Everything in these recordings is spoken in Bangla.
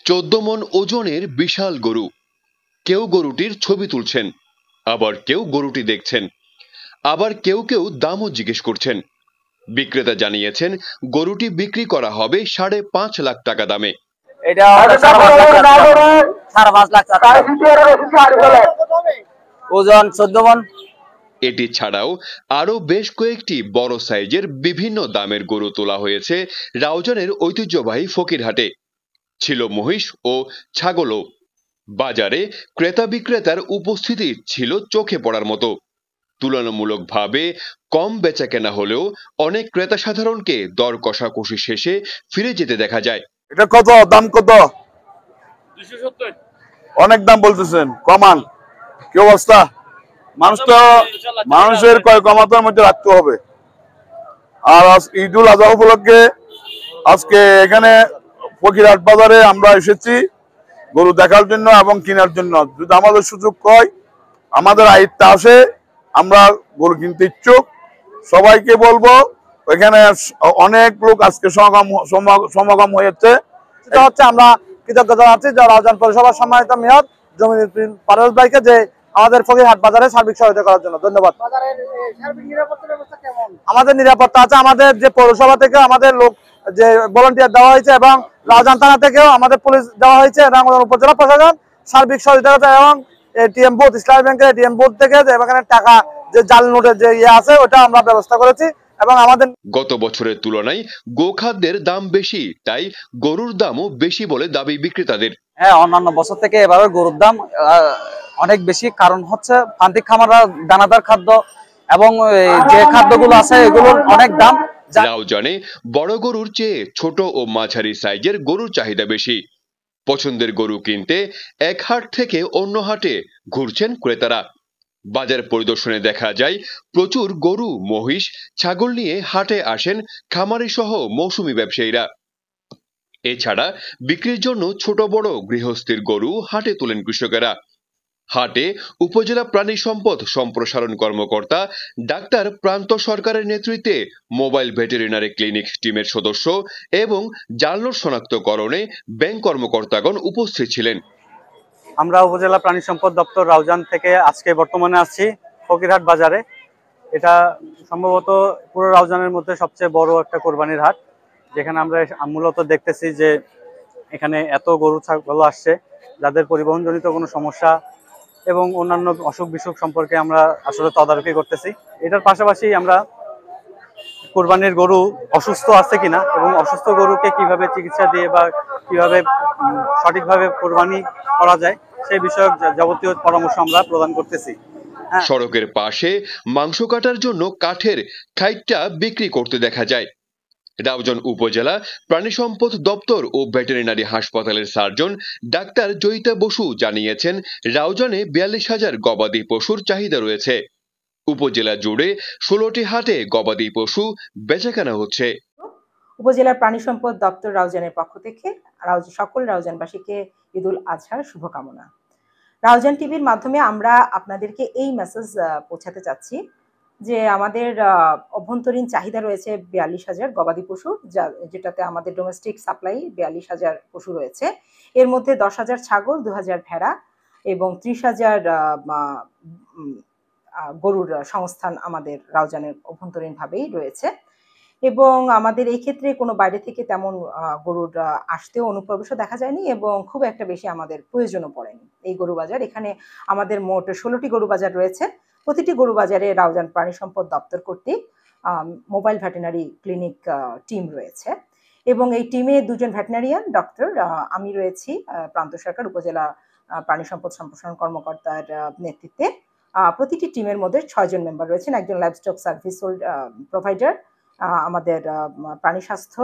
14 মণ ওজনের বিশাল গরু। কেউ গরুটির ছবি তুলছেন, আবার কেউ গরুটি দেখছেন, আবার কেউ কেউ দামও জিজ্ঞেস করছেন। বিক্রেতা জানিয়েছেন গরুটি বিক্রি করা হবে 5.5 লাখ টাকা দামে। ওজন 14 মণ। এটি ছাড়াও আরো বেশ কয়েকটি বড় সাইজের বিভিন্ন দামের গরু তোলা হয়েছে রাউজানের ঐতিহ্যবাহী ফকিরহাটে। ছিল মহিষ ও ছাগলও। বাজারে ক্রেতা বিক্রেতার উপস্থিতি ছিল চোখে পড়ার মতো। তুলনামূলকভাবে কম বেচাকেনা হলেও অনেক ক্রেতা সাধারণকে দর কষাকষি শেষে ফিরে যেতে দেখা যায়। এটা কত দাম? কত? 270। অনেক দাম বলতেছেন, কমান। কি অবস্থা? মানুষের কমাতের মধ্যে রাখতে হবে। আর ঈদুল আজহা উপলক্ষে আজকে এখানে ফকিরহাট বাজারে আমরা এসেছি গরু দেখার জন্য এবং কেনার জন্য। যদি আমাদের সুযোগ হয়, আমাদের আয়ত্তে আসে, আমরা গরু কিনতে ইচ্ছুক। সবাইকে বলবো, এখানে অনেক লোক আজকে সমাগম হয়েছে। এটা হচ্ছে আমরা কৃতজ্ঞতা জানাচ্ছি রাউজান পৌরসভার সম্মানিত মেয়র জমির পারভেজ ভাইকে যে আমাদের ফকিরহাট বাজারে সার্বিক সহায়তা করার জন্য। ধন্যবাদ। আমাদের নিরাপত্তা আছে, আমাদের যে পৌরসভা থেকে আমাদের লোক যে ভলান্টিয়ার দেওয়া হয়েছে এবং রাউজান থানা থেকেও আমাদের পুলিশ দেওয়া হয়েছে এবং উপজেলা প্রশাসন সার্বিক সহযোগিতা এবং এটিএম বুথ, ইসলামী ব্যাংকের এটিএম বুথ থেকে এখানে টাকা যে জাল নোটের যে আছে ওটা আমরা ব্যবস্থা করেছি। এবং আমাদের গত বছরের তুলনায় গোখাদ্যের দাম বেশি, তাই গরুর দামও বেশি বলে দাবি বিক্রেতাদের। হ্যাঁ, অন্যান্য বছর থেকে এবারে গরুর দাম অনেক বেশি। কারণ হচ্ছে প্রান্তিক খামাররা দানাদার খাদ্য এবং যে খাদ্যগুলো আছে এগুলোর অনেক দাম। রাউজানে বড় গরুর চেয়ে ছোট ও মাঝারি সাইজের গরুর চাহিদা বেশি। পছন্দের গরু কিনতে এক হাট থেকে অন্য হাটে ঘুরছেন ক্রেতারা। বাজার পরিদর্শনে দেখা যায় প্রচুর গরু, মহিষ, ছাগল নিয়ে হাটে আসেন খামারি সহ মৌসুমী ব্যবসায়ীরা। এছাড়া বিক্রির জন্য ছোট বড় গৃহস্থির গরু হাটে তোলেন কৃষকেরা। হাটে উপজেলা প্রাণী সম্পদ সম্প্রসারণ কর্মকর্তা ডাক্তার প্রান্ত সরকারের নেতৃত্বে মোবাইল ভেটেরিনারি ক্লিনিক টিমের সদস্য এবং জালনোট শনাক্তকরণে ব্যাংক কর্মকর্তাগণ উপস্থিত ছিলেন। আমরা উপজেলা প্রাণী সম্পদ দপ্তর রাউজান থেকে আজকে বর্তমানে আসছি ফকিরহাট বাজারে। এটা সম্ভবত পুরো রাউজানের মধ্যে সবচেয়ে বড় একটা কোরবানির হাট, যেখানে আমরা মূলত দেখতেছি যে এখানে এত গরু ছাগল আসছে যাদের পরিবহনজনিত কোনো সমস্যা এবং অন্যান্য অসুখ বিসুখ সম্পর্কে আমরা আসলে তদারকি করতেছি। এটার পাশাপাশি আমরা কোরবানির গরু অসুস্থ আছে কিনা এবং অসুস্থ গরুকে কিভাবে চিকিৎসা দিয়ে বা কিভাবে সঠিকভাবে কোরবানি করা যায় সেই বিষয়ক যাবতীয় পরামর্শ আমরা প্রদান করতেছি। সড়কের পাশে মাংস কাটার জন্য কাঠের খাইটটা বিক্রি করতে দেখা যায়। রাউজান উপজেলা প্রাণী সম্পদ দপ্তর ও ভেটেরিনারি হাসপাতালের সার্জন ডাক্তার জয়িতা বসু জানিয়েছেন রাউজানে 42,000 গবাদি পশুর চাহিদা রয়েছে। উপজেলা জুড়ে 16টি হাটে গবাদি পশু বেচাকেনা হচ্ছে। উপজেলার প্রাণী সম্পদ দপ্তর রাউজানের পক্ষ থেকে সকল রাউজানবাসীকে ঈদুল আজহার শুভকামনা। রাউজান টিভির মাধ্যমে আমরা আপনাদেরকে এই মেসেজ পৌঁছাতে চাচ্ছি যে আমাদের অভ্যন্তরীণ চাহিদা রয়েছে 42,000 গবাদি পশু, যেটাতে আমাদের ডোমেস্টিক সাপ্লাই 42,000 পশু রয়েছে। এর মধ্যে 10,000 ছাগল, 2,000 ভেড়া এবং 30,000 গরুর সংস্থান আমাদের রাউজানের অভ্যন্তরীণভাবেই রয়েছে। এবং আমাদের এই ক্ষেত্রে কোনো বাইরে থেকে তেমন গরুর আসতেও অনুপ্রবেশও দেখা যায়নি এবং খুব একটা বেশি আমাদের প্রয়োজনও পড়েনি এই গরু বাজার। এখানে আমাদের মোট 16টি গরু বাজার রয়েছে। প্রতিটি গরু বাজারে রাউজান প্রাণী সম্পদ দপ্তর কর্তৃক মোবাইল ভেটেরিনারি ক্লিনিক টিম রয়েছে এবং এই টিমে 2জন ভেটেরিনারিয়ান ডক্টর, আমি রয়েছি প্রান্ত সরকার উপজেলা প্রাণী সম্পদ সম্প্রসারণ কর্মকর্তার নেতৃত্বে। প্রতিটি টিমের মধ্যে 6জন মেম্বার রয়েছেন, একজন লাইভস্টক সার্ভিস প্রোভাইডার, আমাদের প্রাণী স্বাস্থ্য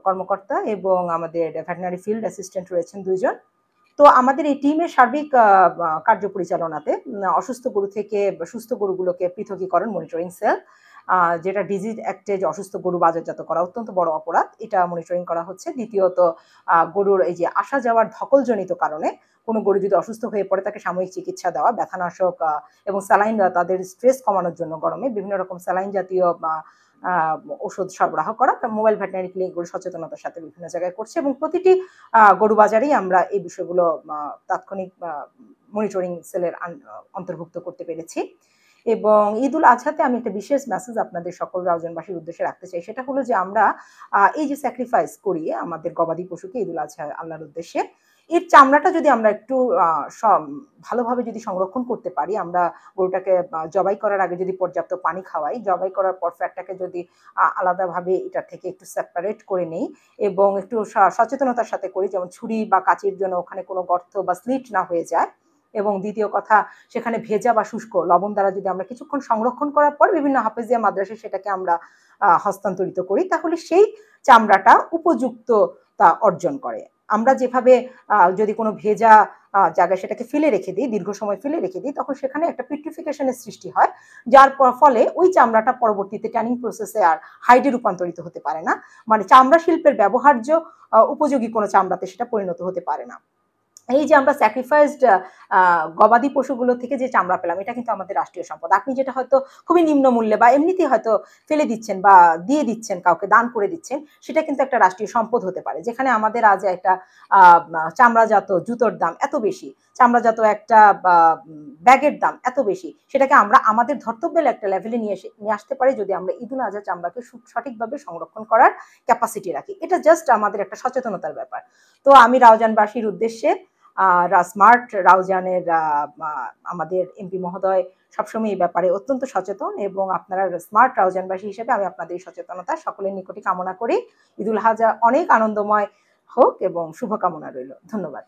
কর্মকর্তা এবং আমাদের ভেটেরিনারি ফিল্ড অ্যাসিস্ট্যান্ট রয়েছেন 2জন। তো আমাদের এই টিমের সার্বিক কার্য পরিচালনাতে অসুস্থ গরু থেকে সুস্থ গরুগুলোকে পৃথকীকরণ মনিটরিং সেল, যেটা ডিজিজ অ্যাক্টে অসুস্থ গরু বাজারজাত করা অত্যন্ত বড় অপরাধ, এটা মনিটরিং করা হচ্ছে। দ্বিতীয়ত গরুর এই যে আসা যাওয়ার ধকলজনিত কারণে কোনো গরু যদি অসুস্থ হয়ে পড়ে তাকে সাময়িক চিকিৎসা দেওয়া, ব্যথানাশক এবং স্যালাইন, তাদের স্ট্রেস কমানোর জন্য গরমে বিভিন্ন রকম স্যালাইন জাতীয় ওষুধ সরবরাহ করা, মোবাইল ভেটেরিনারি ক্লিনিকগুলো সচেতনতার সাথে বিভিন্ন জায়গায় করছে এবং প্রতিটি গরু বাজারেই আমরা এই বিষয়গুলো তাৎক্ষণিক মনিটরিং সেলের অন্তর্ভুক্ত করতে পেরেছি। এবং ঈদুল আজহাতে আমি একটা বিশেষ মেসেজ আপনাদের সকল রাউজানবাসীর উদ্দেশ্যে রাখতে চাই, সেটা হলো যে আমরা এই যে স্যাক্রিফাইস করি আমাদের গবাদি পশুকে ঈদুল আজহা আল্লাহর উদ্দেশ্যে, এর চামড়াটা যদি আমরা একটু ভালোভাবে যদি সংরক্ষণ করতে পারি, আমরা গরুটাকে জবাই করার আগে যদি পর্যাপ্ত পানি খাওয়াই, জবাই করার পর ফ্যাটটাকে যদি আলাদাভাবে এটা থেকে একটু সেপারেট করে নেই এবং একটু সচেতনতার সাথে করি, যেমন ছুরি বা কাঁচির জন্য ওখানে কোনো গর্ত বা স্লিট না হয়ে যায়, এবং দ্বিতীয় কথা সেখানে ভেজা বা শুষ্ক লবণ দ্বারা যদি আমরা কিছুক্ষণ সংরক্ষণ করার পর বিভিন্ন হাফেজিয়া মাদ্রাসায় সেটাকে আমরা হস্তান্তরিত করি, তাহলে সেই চামড়াটা উপযুক্ততা অর্জন করে। আমরা যেভাবে যদি কোনো ভেজা জায়গায় সেটাকে ফেলে রেখে দিই, দীর্ঘ সময় ফেলে রেখে দিই, তখন সেখানে একটা পিউট্রিফিকেশনের সৃষ্টি হয়, যার ফলে ওই চামড়াটা পরবর্তীতে ট্যানিং প্রসেসে আর হাইডে রূপান্তরিত হতে পারে না, মানে চামড়া শিল্পের ব্যবহার্য উপযোগী কোনো চামড়াতে সেটা পরিণত হতে পারে না। এই যে আমরা স্যাক্রিফাইসড গবাদি পশুগুলো থেকে যে চামড়া পেলাম, এটা কিন্তু আমাদের রাষ্ট্রীয় সম্পদ। আপনি যেটা হয়তো খুবই নিম্ন মূল্যে বা এমনিতেই হয়তো ফেলে দিচ্ছেন বা দিয়ে দিচ্ছেন, কাউকে দান করে দিচ্ছেন, সেটা কিন্তু একটা রাষ্ট্রীয় সম্পদ হতে পারে। যেখানে আমাদের আজ একটা চামড়াজাত জুতোর দাম এত বেশি, চামড়াজাত একটা ব্যাগের দাম এত বেশি, সেটাকে আমরা আমাদের ধর্তব্যের একটা লেভেলে নিয়ে আসতে পারি যদি আমরা ঈদুল আজহা চামড়াকে সঠিকভাবে সংরক্ষণ করার ক্যাপাসিটি রাখি। এটা জাস্ট আমাদের একটা সচেতনতার ব্যাপার। তো আমি রাউজানবাসীর উদ্দেশ্যে স্মার্ট রাউজানের আমাদের এমপি মহোদয় সবসময় এই ব্যাপারে অত্যন্ত সচেতন, এবং আপনারা স্মার্ট রাউজানবাসী হিসেবে আমি আপনাদের এই সচেতনতা সকলের নিকটে কামনা করি। ঈদুল আজহা অনেক আনন্দময় হোক এবং শুভকামনা রইল। ধন্যবাদ।